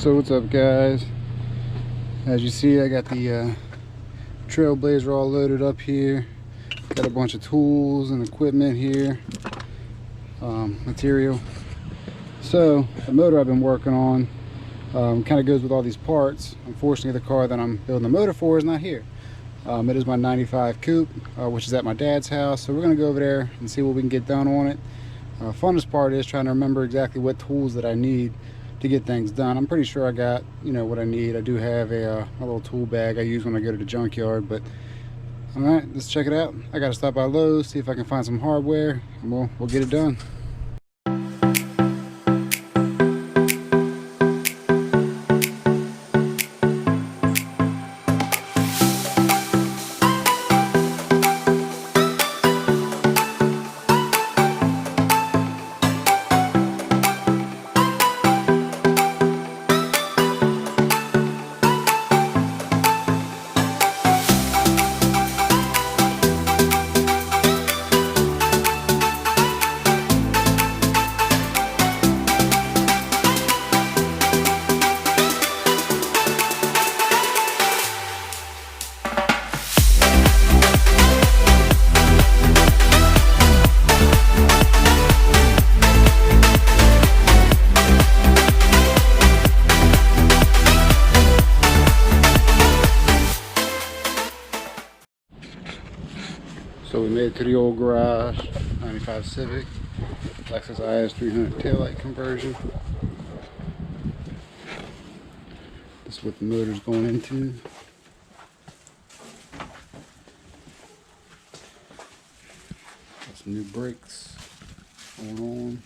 So what's up, guys? As you see, I got the Trailblazer all loaded up here. Got a bunch of tools and equipment here, material. So the motor I've been working on kind of goes with all these parts. Unfortunately, the car that I'm building the motor for is not here. It is my 95 coupe, which is at my dad's house. So we're gonna go over there and see what we can get done on it. Funnest part is trying to remember exactly what tools that I need to get things done. I'm pretty sure I got, what I need. I do have a little tool bag I use when I go to the junkyard. But all right, let's check it out. I gotta stop by Lowe's, see if I can find some hardware, and we'll get it done. So we made it to the old garage, 95 Civic, Lexus IS 300 taillight conversion. This is what the motor's going into. Got some new brakes going on.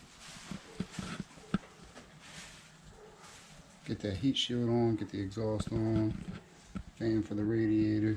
Get that heat shield on, get the exhaust on, fan for the radiator.